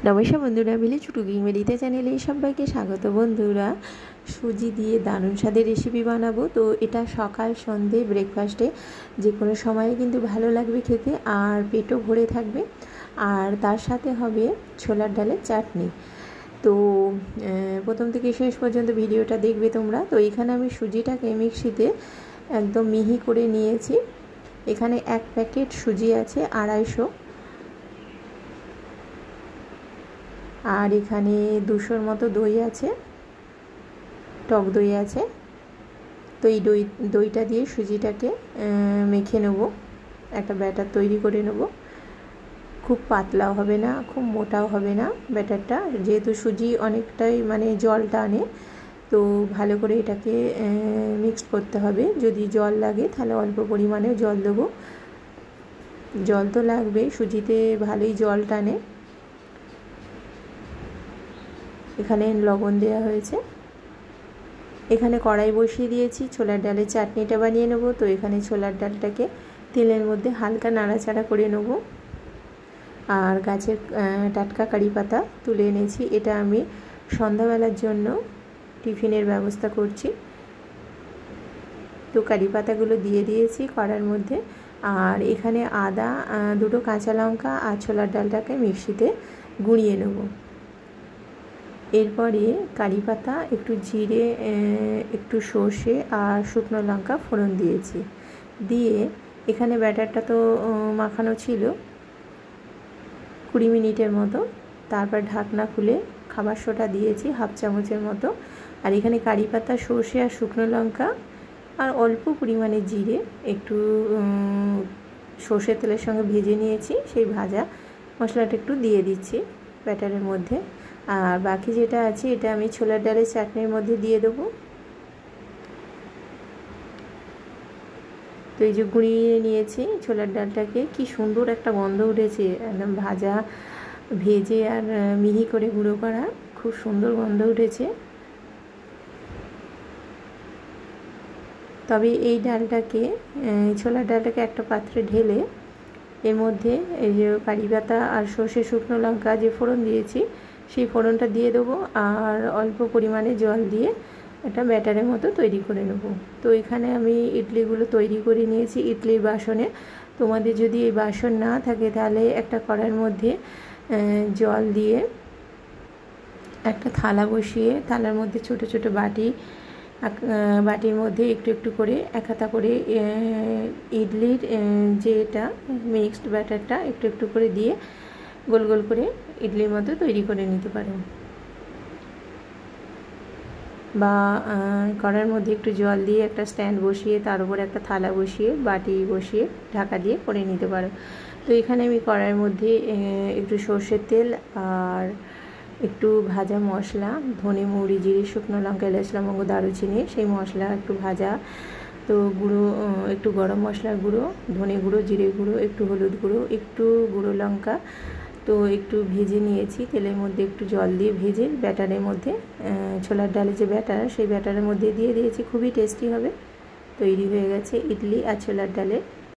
নমস্কার বন্ধুরা, মিলি ছোটো কুকিং মেডিতে চ্যানেলে সবাইকে স্বাগত। বন্ধুরা, সুজি দিয়ে দারুণ স্বাদের রেসিপি বানাবো। তো এটা সকাল সন্ধে ব্রেকফাস্টে যে কোনো সময়ে কিন্তু ভালো লাগবে খেতে, আর পেটও ভরে থাকবে। আর তার সাথে হবে ছোলার ডালের চাটনি। তো প্রথম থেকে শেষ পর্যন্ত ভিডিওটা দেখবে তোমরা। তো এখানে আমি সুজিটাকে মিক্সিতে একদম মিহি করে নিয়েছি। এখানে 1 প্যাকেট সুজি আছে 250, আর এখানে 200-র মতো দই আছে, টক দই আছে। তো এই দইটা দিয়ে সুজিটাকে মেখে নেব, একটা ব্যাটার তৈরি করে নেব। খুব পাতলাও হবে না, খুব মোটাও হবে না ব্যাটারটা, যেহেতু সুজি অনেকটাই জল টানে। তো ভালো করে এটাকে মিক্স করতে হবে। যদি জল লাগে তাহলে অল্প পরিমাণে জল দেবো। জল তো লাগবে, সুজিতে ভালোই জল টানে। এখানে লবণ দেওয়া হয়েছে। এখানে কড়াই বসিয়ে দিয়েছি, ছোলার ডালের চাটনিটা বানিয়ে নেব। তো এখানে ছোলার ডালটাকে তেলের মধ্যে হালকা নাড়াচাড়া করে নেব। আর গাছের টাটকা কারি পাতা তুলে এনেছি, এটা আমি সন্ধ্যাবেলার জন্য টিফিনের ব্যবস্থা করছি। তো কারি পাতাগুলো দিয়ে দিয়েছি কড়ার মধ্যে। আর এখানে আদা, 2টো কাঁচা লঙ্কা আর ছোলার ডালটাকে মিক্সিতে গুঁড়িয়ে নেব। এরপরে কারি পাতা, একটু জিরে, একটু সর্ষে আর শুকনো লঙ্কা ফোড়ন দিয়েছি। দিয়ে এখানে ব্যাটারটা তো মাখানো ছিল 20 মিনিটের মতো। তারপর ঢাকনা খুলে খাবার সোডা দিয়েছি 1/2 চামচের মতো। আর এখানে কারি পাতা, সর্ষে আর শুকনো লঙ্কা আর অল্প পরিমাণে জিরে একটু সর্ষের তেলের সঙ্গে ভেজে নিয়েছি। সেই ভাজা মশলাটা একটু দিয়ে দিচ্ছি ব্যাটারের মধ্যে। আর বাকি যেটা আছে এটা আমি ছোলার ডালের চাটনির মধ্যে দিয়ে দেবো। তো এই যে গুঁড়িয়ে নিয়েছি ছোলার ডালটাকে, কি সুন্দর একটা গন্ধ উঠেছে, একদম ভাজা, ভেজে আর মিহি করে গুঁড়ো করা, খুব সুন্দর গন্ধ উঠেছে। তবে এই ডালটাকে, ছোলার ডালটাকে একটা পাত্রে ঢেলে এর মধ্যে এই যে কারি পাতা আর সর্ষে শুকনো লঙ্কা যে ফোড়ন দিয়েছি সেই ফোড়নটা দিয়ে দেবো। আর অল্প পরিমাণে জল দিয়ে একটা ব্যাটারের মতো তৈরি করে নেব। তো এখানে আমি ইডলিগুলো তৈরি করে নিয়েছি ইডলির বাসনে। তোমাদের যদি এই বাসন না থাকে তাহলে একটা কড়াইয়ের মধ্যে জল দিয়ে একটা থালা বসিয়ে, থালার মধ্যে ছোট ছোট বাটির মধ্যে একটু একটু করে 1 হাতা করে ইডলির যে এটা মিক্সড ব্যাটারটা একটু একটু করে দিয়ে গোল গোল করে ইডলির মতো তৈরি করে নিতে পারো। বা কড়াইয়ের মধ্যে একটু জল দিয়ে একটা স্ট্যান্ড বসিয়ে তার উপরে একটা থালা বসিয়ে বাটি বসিয়ে ঢাকা দিয়ে করে নিতে পারো। তো এখানে আমি কড়াইয়ের মধ্যে একটু সর্ষের তেল আর একটু ভাজা মশলা, ধনে, মৌরি, জিরে, শুকনো লঙ্কা, এলাচ, লবঙ্গ, দারুচিনি, সেই মশলা একটু ভাজা। তো গুঁড়ো, একটু গরম মশলার গুঁড়ো, ধনে গুঁড়ো, জিরে গুঁড়ো, একটু হলুদ গুঁড়ো, একটু গুঁড়ো লঙ্কা, তো একটু ভেজে নিয়েছি তেলের মধ্যে, একটু জল দিয়ে ভেজে ব্যাটারের মধ্যে, ছোলার ডালের যে ব্যাটার সেই ব্যাটারের মধ্যে দিয়ে দিয়েছি। খুবই টেস্টি হবে। তৈরি হয়ে গেছে ইডলি আর ছোলার ডালের